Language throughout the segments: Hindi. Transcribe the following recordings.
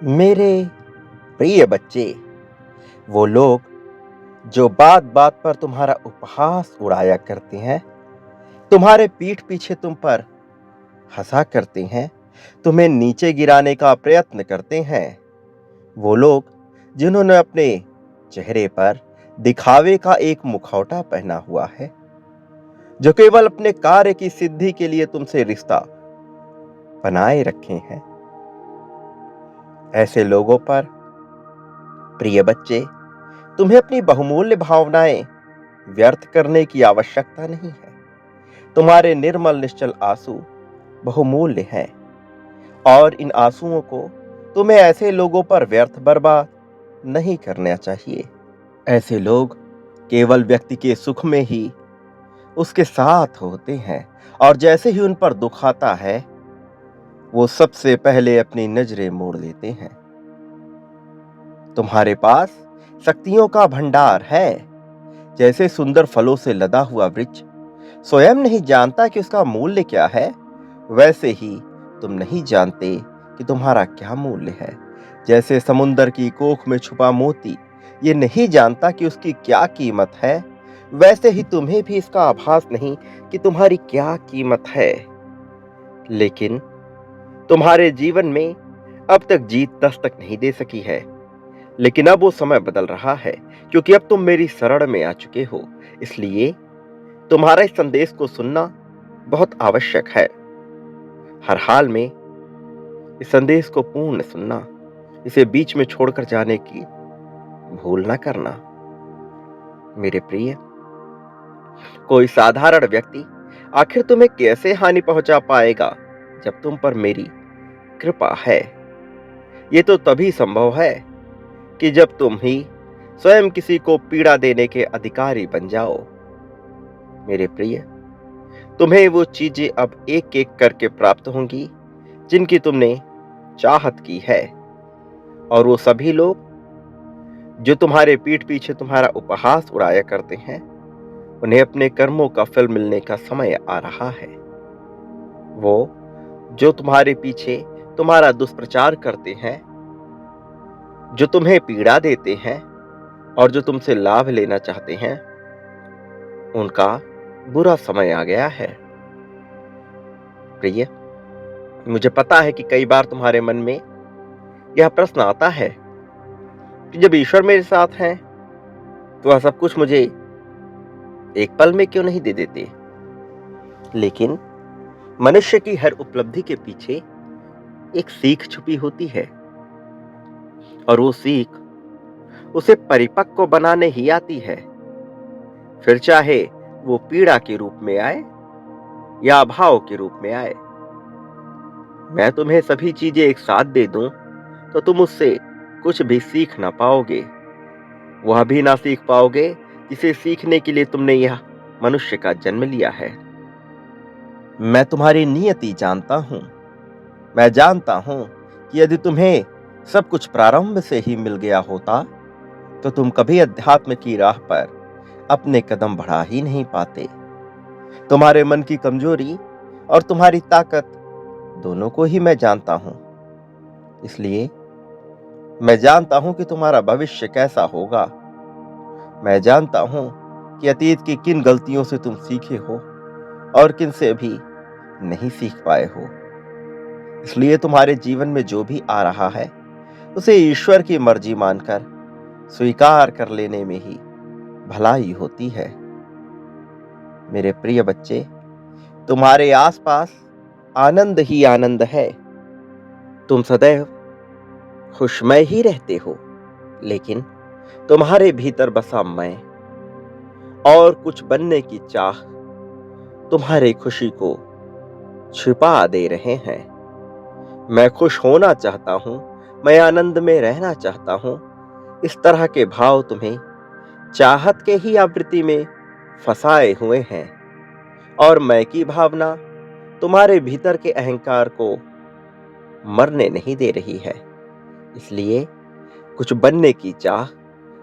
मेरे प्रिय बच्चे, वो लोग जो बात बात पर तुम्हारा उपहास उड़ाया करते हैं, तुम्हारे पीठ पीछे तुम पर हंसा करते हैं, तुम्हें नीचे गिराने का प्रयत्न करते हैं, वो लोग जिन्होंने अपने चेहरे पर दिखावे का एक मुखौटा पहना हुआ है, जो केवल अपने कार्य की सिद्धि के लिए तुमसे रिश्ता बनाए रखे हैं, ऐसे लोगों पर प्रिय बच्चे, तुम्हें अपनी बहुमूल्य भावनाएं व्यर्थ करने की आवश्यकता नहीं है। तुम्हारे निर्मल निश्चल आंसू बहुमूल्य हैं और इन आंसुओं को तुम्हें ऐसे लोगों पर व्यर्थ बर्बाद नहीं करना चाहिए। ऐसे लोग केवल व्यक्ति के सुख में ही उसके साथ होते हैं और जैसे ही उन पर दुख आता है, वो सबसे पहले अपनी नजरें मोड़ लेते हैं। तुम्हारे पास शक्तियों का भंडार है। जैसे सुंदर फलों से लदा हुआ वृक्ष स्वयं नहीं जानता कि उसका मूल्य क्या है, वैसे ही तुम नहीं जानते कि तुम्हारा क्या मूल्य है। जैसे समुंदर की कोख में छुपा मोती ये नहीं जानता कि उसकी क्या कीमत है, वैसे ही तुम्हें भी इसका आभास नहीं कि तुम्हारी क्या कीमत है। लेकिन तुम्हारे जीवन में अब तक जीत दस्तक नहीं दे सकी है, लेकिन अब वो समय बदल रहा है, क्योंकि अब तुम मेरी शरण में आ चुके हो। इसलिए तुम्हारा इस संदेश को सुनना बहुत आवश्यक है। हर हाल में इस संदेश को पूर्ण सुनना, इसे बीच में छोड़कर जाने की भूल ना करना। मेरे प्रिय, कोई साधारण व्यक्ति आखिर तुम्हें कैसे हानि पहुंचा पाएगा जब तुम पर मेरी कृपा है। ये तो तभी संभव है कि जब तुम ही स्वयं किसी को पीड़ा देने के अधिकारी बन जाओ। मेरे प्रिय, तुम्हें वो चीजें अब एक एक करके प्राप्त होंगी जिनकी तुमने चाहत की है, और वो सभी लोग जो तुम्हारे पीठ पीछे तुम्हारा उपहास उड़ाया करते हैं, उन्हें अपने कर्मों का फल मिलने का समय आ रहा है। वो जो तुम्हारे पीछे तुम्हारा दुष्प्रचार करते हैं, जो तुम्हें पीड़ा देते हैं और जो तुमसे लाभ लेना चाहते हैं, उनका बुरा समय आ गया है। प्रिय, मुझे पता है कि कई बार तुम्हारे मन में यह प्रश्न आता है कि जब ईश्वर मेरे साथ हैं, तो वह सब कुछ मुझे एक पल में क्यों नहीं दे देते। लेकिन मनुष्य की हर उपलब्धि के पीछे एक सीख छुपी होती है, और वो सीख उसे परिपक्व बनाने ही आती है। फिर चाहे वो पीड़ा के रूप में आए या अभाव के रूप में आए। मैं तुम्हें सभी चीजें एक साथ दे दूं तो तुम उससे कुछ भी सीख ना पाओगे। वह भी ना सीख पाओगे जिसे सीखने के लिए तुमने यह मनुष्य का जन्म लिया है। मैं तुम्हारी नियति जानता हूं। मैं जानता हूं कि यदि तुम्हें सब कुछ प्रारंभ से ही मिल गया होता, तो तुम कभी अध्यात्म की राह पर अपने कदम बढ़ा ही नहीं पाते। तुम्हारे मन की कमजोरी और तुम्हारी ताकत दोनों को ही मैं जानता हूं। इसलिए मैं जानता हूं कि तुम्हारा भविष्य कैसा होगा। मैं जानता हूं कि अतीत की किन गलतियों से तुम सीखे हो और किन से भी नहीं सीख पाए हो। इसलिए तुम्हारे जीवन में जो भी आ रहा है, उसे ईश्वर की मर्जी मानकर स्वीकार कर लेने में ही भलाई होती है। मेरे प्रिय बच्चे, तुम्हारे आसपास आनंद ही आनंद है। तुम सदैव खुशमय ही रहते हो, लेकिन तुम्हारे भीतर बसा मैं और कुछ बनने की चाह तुम्हारी खुशी को छिपा दे रहे हैं। मैं खुश होना चाहता हूं, मैं आनंद में रहना चाहता हूं। इस तरह के भाव तुम्हें चाहत के ही आवृत्ति में फंसाए हुए हैं, और मैं की भावना तुम्हारे भीतर के अहंकार को मरने नहीं दे रही है। इसलिए कुछ बनने की चाह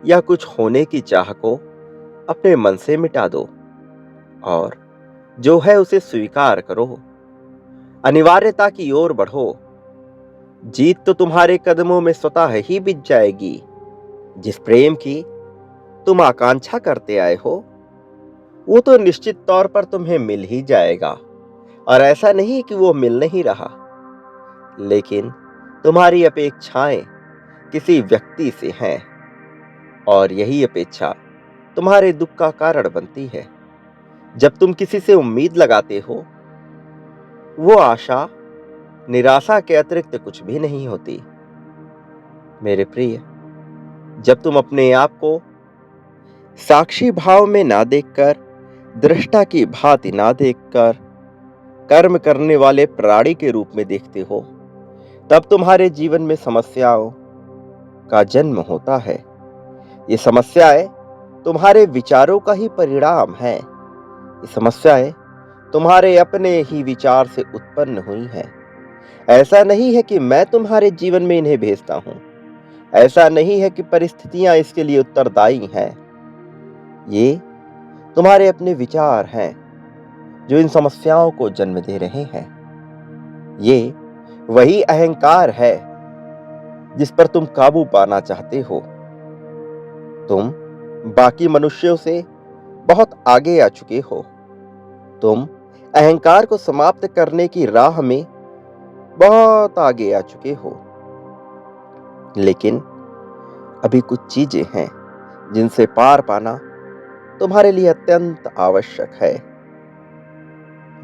या कुछ होने की चाह को अपने मन से मिटा दो और जो है उसे स्वीकार करो। अनिवार्यता की ओर बढ़ो। जीत तो तुम्हारे कदमों में स्वतः ही बिछ जाएगी। जिस प्रेम की तुम आकांक्षा करते आए हो, वो तो निश्चित तौर पर तुम्हें मिल ही जाएगा। और ऐसा नहीं कि वो मिल नहीं रहा, लेकिन तुम्हारी अपेक्षाएं किसी व्यक्ति से हैं, और यही अपेक्षा तुम्हारे दुख का कारण बनती है। जब तुम किसी से उम्मीद लगाते हो, वो आशा निराशा के अतिरिक्त कुछ भी नहीं होती। मेरे प्रिय, जब तुम अपने आप को साक्षी भाव में ना देखकर, दृष्टा की भांति ना देखकर, कर्म करने वाले प्राणी के रूप में देखते हो, तब तुम्हारे जीवन में समस्याओं का जन्म होता है। ये समस्याएं तुम्हारे विचारों का ही परिणाम है। ये समस्याएं तुम्हारे अपने ही विचार से उत्पन्न हुई हैं। ऐसा नहीं है कि मैं तुम्हारे जीवन में इन्हें भेजता हूं। ऐसा नहीं है कि परिस्थितियां इसके लिए उत्तरदायी हैं। ये तुम्हारे अपने विचार हैं जो इन समस्याओं को जन्म दे रहे हैं। ये वही अहंकार है जिस पर तुम काबू पाना चाहते हो। तुम बाकी मनुष्यों से बहुत आगे आ चुके हो। तुम अहंकार को समाप्त करने की राह में बहुत आगे आ चुके हो। लेकिन अभी कुछ चीजें हैं जिनसे पार पाना तुम्हारे लिए अत्यंत आवश्यक है।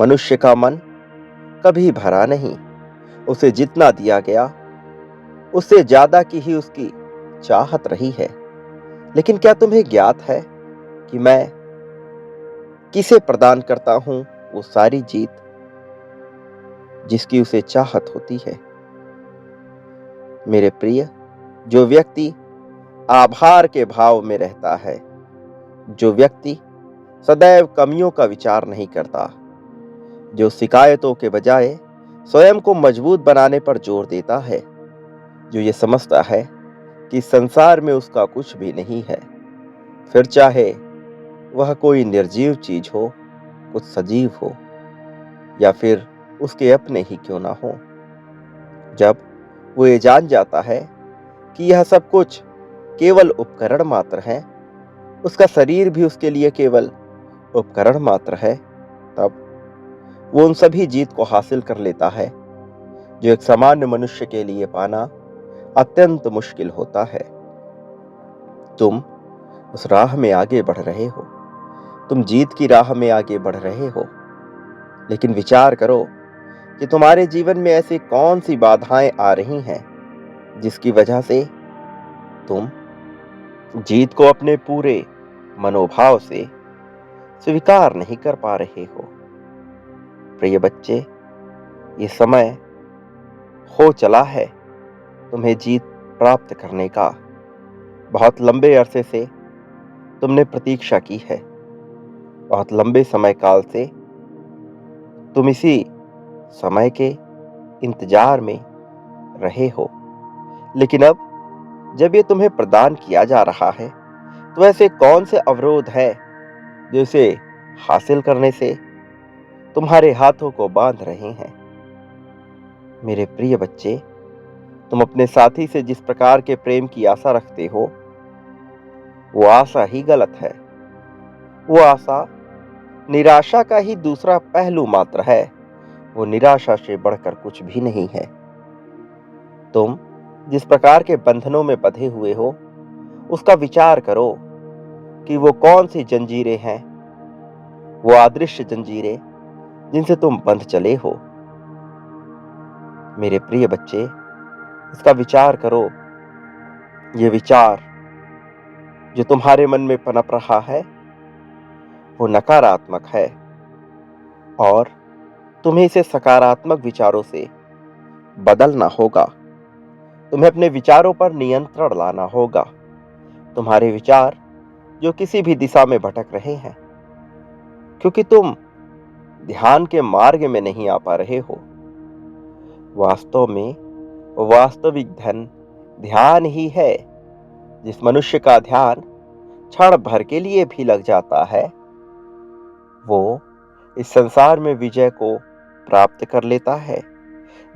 मनुष्य का मन कभी भरा नहीं। उसे जितना दिया गया, उससे ज्यादा की ही उसकी चाहत रही है। लेकिन क्या तुम्हें ज्ञात है कि मैं किसे प्रदान करता हूं वो सारी जीत जिसकी उसे चाहत होती है? मेरे प्रिय, जो व्यक्ति आभार के भाव में रहता है, जो व्यक्ति सदैव कमियों का विचार नहीं करता, जो शिकायतों के बजाय स्वयं को मजबूत बनाने पर जोर देता है, जो ये समझता है कि संसार में उसका कुछ भी नहीं है, फिर चाहे वह कोई निर्जीव चीज हो, कुछ सजीव हो, या फिर उसके अपने ही क्यों ना हो, जब वो ये जान जाता है कि यह सब कुछ केवल उपकरण मात्र है, उसका शरीर भी उसके लिए केवल उपकरण मात्र है, तब वो उन सभी जीत को हासिल कर लेता है जो एक सामान्य मनुष्य के लिए पाना अत्यंत मुश्किल होता है। तुम उस राह में आगे बढ़ रहे हो, तुम जीत की राह में आगे बढ़ रहे हो, लेकिन विचार करो कि तुम्हारे जीवन में ऐसी कौन सी बाधाएं आ रही हैं जिसकी वजह से तुम जीत को अपने पूरे मनोभाव से स्वीकार नहीं कर पा रहे हो। प्रिय बच्चे, ये समय हो चला है तुम्हें जीत प्राप्त करने का। बहुत लंबे अरसे से तुमने प्रतीक्षा की है। बहुत लंबे समय काल से तुम इसी समय के इंतजार में रहे हो। लेकिन अब जब ये तुम्हें प्रदान किया जा रहा है, तो ऐसे कौन से अवरोध है जो इसे हासिल करने से तुम्हारे हाथों को बांध रहे हैं? मेरे प्रिय बच्चे, तुम अपने साथी से जिस प्रकार के प्रेम की आशा रखते हो, वो आशा ही गलत है। वो आशा निराशा का ही दूसरा पहलू मात्र है। वो निराशा से बढ़कर कुछ भी नहीं है। तुम जिस प्रकार के बंधनों में बंधे हुए हो, उसका विचार करो कि वो कौन सी जंजीरें हैं, वो अदृश्य जंजीरें जिनसे तुम बंध चले हो। मेरे प्रिय बच्चे, इसका विचार करो। ये विचार जो तुम्हारे मन में पनप रहा है, वो नकारात्मक है, और तुम्हें इसे सकारात्मक विचारों से बदलना होगा। तुम्हें अपने विचारों पर नियंत्रण लाना होगा। तुम्हारे विचार जो किसी भी दिशा में भटक रहे हैं, क्योंकि तुम ध्यान के मार्ग में नहीं आ पा रहे हो। वास्तव में वास्तविक धन ध्यान ही है। जिस मनुष्य का ध्यान क्षण भर के लिए भी लग जाता है, वो इस संसार में विजय को प्राप्त कर लेता है।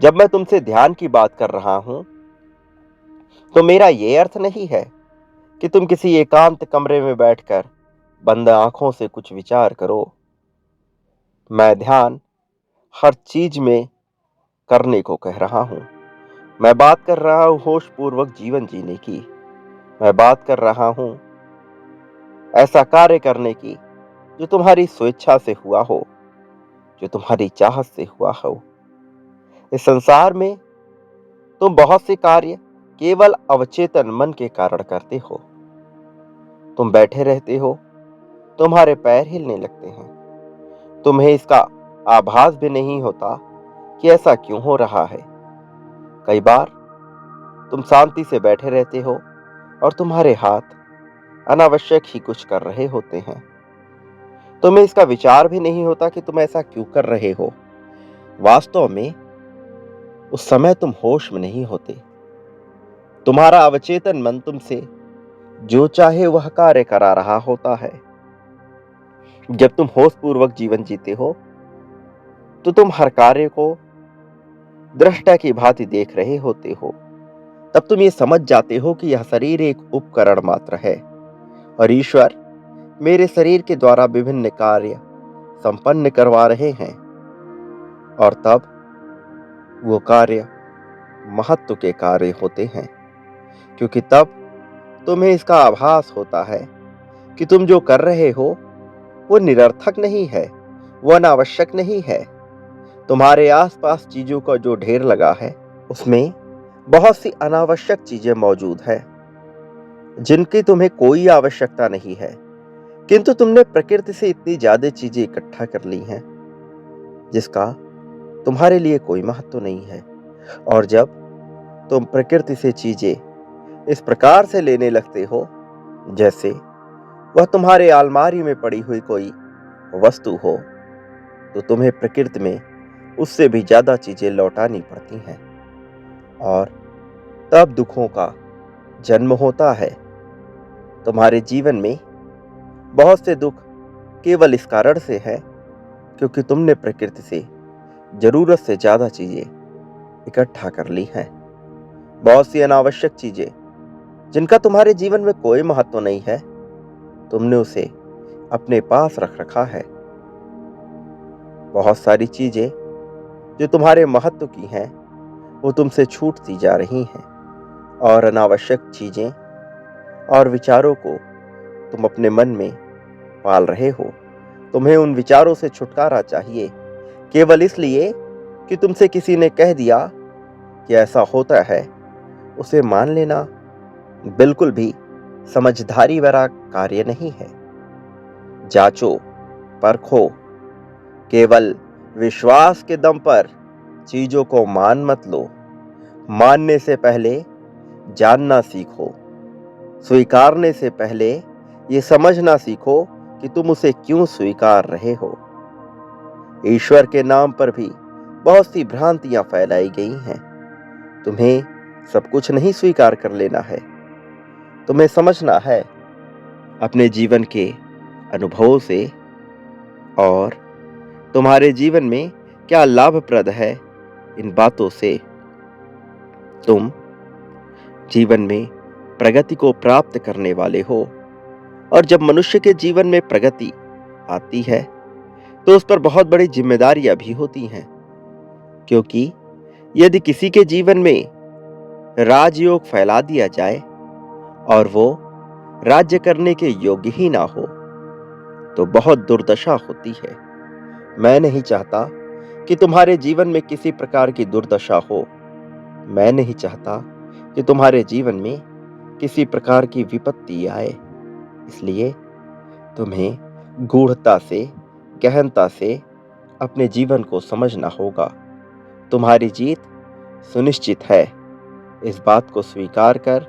जब मैं तुमसे ध्यान की बात कर रहा हूं, तो मेरा ये अर्थ नहीं है कि तुम किसी एकांत कमरे में बैठकर बंद आंखों से कुछ विचार करो। मैं ध्यान हर चीज में करने को कह रहा हूं। मैं बात कर रहा हूं होश पूर्वक जीवन जीने की। मैं बात कर रहा हूं ऐसा कार्य करने की जो तुम्हारी स्वेच्छा से हुआ हो, जो तुम्हारी चाहत से हुआ हो। इस संसार में तुम बहुत से कार्य केवल अवचेतन मन के कारण करते हो। तुम बैठे रहते हो, तुम्हारे पैर हिलने लगते हैं, तुम्हें इसका आभास भी नहीं होता कि ऐसा क्यों हो रहा है। कई बार तुम शांति से बैठे रहते हो और तुम्हारे हाथ अनावश्यक ही कुछ कर रहे होते हैं। तुम्हें इसका विचार भी नहीं होता कि तुम ऐसा क्यों कर रहे हो। वास्तव में उस समय तुम होश में नहीं होते। तुम्हारा अवचेतन मन तुमसे जो चाहे वह कार्य करा रहा होता है। जब तुम होश पूर्वक जीवन जीते हो, तो तुम हर कार्य को दृष्टा की भांति देख रहे होते हो। तब तुम ये समझ जाते हो कि यह शरीर एक उपकरण मात्र है और ईश्वर मेरे शरीर के द्वारा विभिन्न कार्य संपन्न करवा रहे हैं। और तब वो कार्य महत्व के कार्य होते हैं, क्योंकि तब तुम्हें इसका आभास होता है कि तुम जो कर रहे हो वो निरर्थक नहीं है, वो अनावश्यक नहीं है। तुम्हारे आसपास चीजों का जो ढेर लगा है, उसमें बहुत सी अनावश्यक चीजें मौजूद है जिनकी तुम्हें कोई आवश्यकता नहीं है, किंतु तुमने प्रकृति से इतनी ज्यादा चीजें इकट्ठा कर ली हैं जिसका तुम्हारे लिए कोई महत्व नहीं है। और जब तुम प्रकृति से चीजें इस प्रकार से लेने लगते हो जैसे वह तुम्हारे अलमारी में पड़ी हुई कोई वस्तु हो, तो तुम्हें प्रकृति में उससे भी ज्यादा चीजें लौटानी पड़ती हैं और तब दुखों का जन्म होता है। तुम्हारे जीवन में बहुत से दुख केवल इस कारण से है क्योंकि तुमने प्रकृति से जरूरत से ज्यादा चीजें इकट्ठा कर ली हैं। बहुत सी अनावश्यक चीजें जिनका तुम्हारे जीवन में कोई महत्व नहीं है, तुमने उसे अपने पास रख रखा है। बहुत सारी चीजें जो तुम्हारे महत्व की हैं, वो तुमसे छूटती जा रही हैं और अनावश्यक चीजें और विचारों को तुम अपने मन में पाल रहे हो। तुम्हें उन विचारों से छुटकारा चाहिए, केवल इसलिए कि तुमसे किसी ने कह दिया कि ऐसा होता है। उसे मान लेना बिल्कुल भी समझदारी भरा कार्य नहीं है। जांचो, परखो, केवल विश्वास के दम पर चीजों को मान मत लो। मानने से पहले जानना सीखो। स्वीकारने से पहले ये समझना सीखो कि तुम उसे क्यों स्वीकार रहे हो। ईश्वर के नाम पर भी बहुत सी भ्रांतियां फैलाई गई हैं। तुम्हें सब कुछ नहीं स्वीकार कर लेना है। तुम्हें समझना है अपने जीवन के अनुभवों से और तुम्हारे जीवन में क्या लाभप्रद है। इन बातों से तुम जीवन में प्रगति को प्राप्त करने वाले हो। और जब मनुष्य के जीवन में प्रगति आती है तो उस पर बहुत बड़ी जिम्मेदारियां भी होती हैं, क्योंकि यदि किसी के जीवन में राजयोग फैला दिया जाए और वो राज्य करने के योग्य ही ना हो, तो बहुत दुर्दशा होती है। मैं नहीं चाहता कि तुम्हारे जीवन में किसी प्रकार की दुर्दशा हो। मैं नहीं चाहता कि तुम्हारे जीवन में किसी प्रकार की विपत्ति आए। इसलिए तुम्हें गूढ़ता से, गहनता से अपने जीवन को समझना होगा। तुम्हारी जीत सुनिश्चित है। इस बात को स्वीकार कर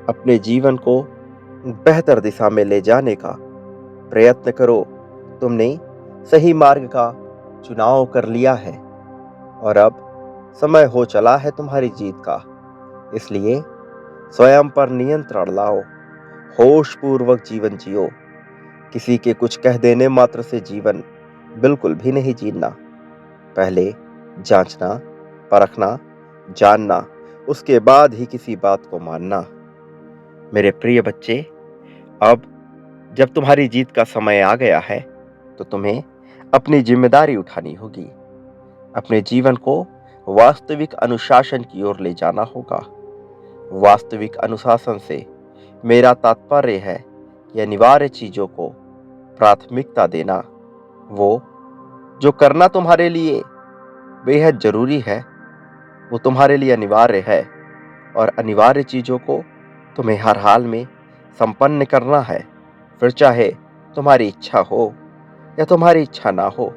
अपने जीवन को बेहतर दिशा में ले जाने का प्रयत्न करो। तुमने सही मार्ग का चुनाव कर लिया है और अब समय हो चला है तुम्हारी जीत का। इसलिए स्वयं पर नियंत्रण लाओ। होश पूर्वक जीवन जियो। किसी के कुछ कह देने मात्र से जीवन बिल्कुल भी नहीं जीना। पहले जांचना, परखना, जानना, उसके बाद ही किसी बात को मानना। मेरे प्रिय बच्चे, अब जब तुम्हारी जीत का समय आ गया है, तो तुम्हें अपनी जिम्मेदारी उठानी होगी। अपने जीवन को वास्तविक अनुशासन की ओर ले जाना होगा। वास्तविक अनुशासन से मेरा तात्पर्य है कि अनिवार्य चीजों को प्राथमिकता देना। वो जो करना तुम्हारे लिए बेहद जरूरी है, वो तुम्हारे लिए अनिवार्य है, और अनिवार्य चीजों को तुम्हें हर हाल में संपन्न करना है, फिर चाहे तुम्हारी इच्छा हो या तुम्हारी इच्छा ना हो,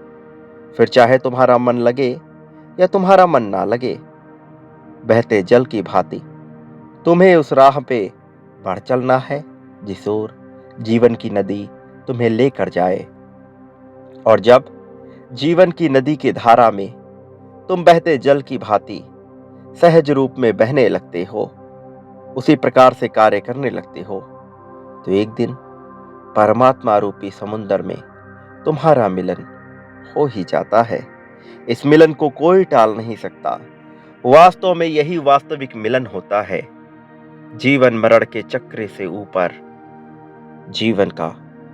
फिर चाहे तुम्हारा मन लगे या तुम्हारा मन ना लगे। बहते जल की भांति तुम्हें उस राह पे बढ़ चलना है जिस ओर जीवन की नदी तुम्हें लेकर जाए। और जब जीवन की नदी की धारा में तुम बहते जल की भांति सहज रूप में बहने लगते हो, उसी प्रकार से कार्य करने लगते हो, तो एक दिन परमात्मा रूपी समुद्र में तुम्हारा मिलन हो ही जाता है। इस मिलन को कोई टाल नहीं सकता। वास्तव में यही वास्तविक मिलन होता है। जीवन मरण के चक्र से ऊपर जीवन का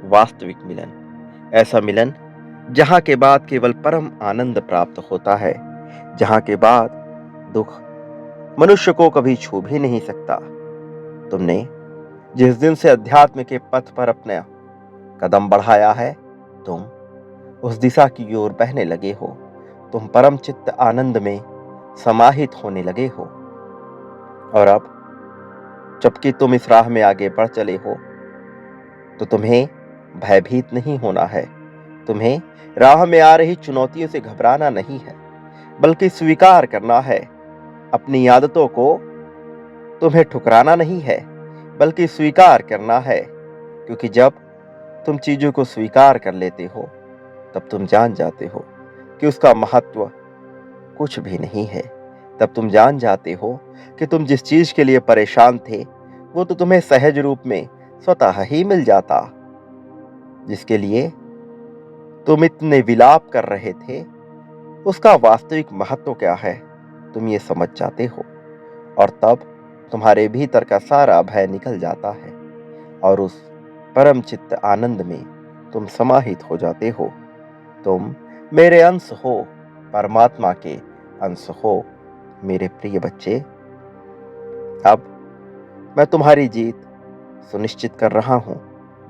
वास्तविक मिलन, ऐसा मिलन जहां के बाद केवल परम आनंद प्राप्त होता है, जहां के बाद दुख मनुष्य को कभी छू भी नहीं सकता। तुमने जिस दिन से अध्यात्म के पथ पर अपना कदम बढ़ाया है, तुम उस दिशा की ओर बहने लगे हो। तुम परम चित्त आनंद में समाहित होने लगे हो। और अब जबकि तुम इस राह में आगे बढ़ चले हो, तो तुम्हें भयभीत नहीं होना है। तुम्हें राह में आ रही चुनौतियों से घबराना नहीं है, बल्कि स्वीकार करना है। अपनी आदतों को तुम्हें ठुकराना नहीं है, बल्कि स्वीकार करना है। क्योंकि जब तुम चीजों को स्वीकार कर लेते हो, तब तुम जान जाते हो कि उसका महत्व कुछ भी नहीं है। तब तुम जान जाते हो कि तुम जिस चीज के लिए परेशान थे, वो तो तुम्हें सहज रूप में स्वतः ही मिल जाता। जिसके लिए तुम इतने विलाप कर रहे थे, उसका वास्तविक महत्व क्या है, तुम ये समझ जाते हो। और तब तुम्हारे भीतर का सारा भय निकल जाता है, और उस परम चित्त आनंद में तुम समाहित हो जाते हो। तुम मेरे अंश हो, परमात्मा के अंश हो। मेरे प्रिय बच्चे, अब मैं तुम्हारी जीत सुनिश्चित कर रहा हूं।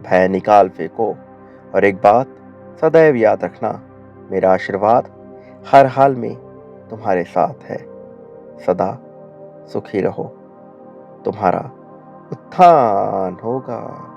भय निकाल फेंको, और एक बात सदैव याद रखना, मेरा आशीर्वाद हर हाल में तुम्हारे साथ है। सदा सुखी रहो। तुम्हारा उत्थान होगा।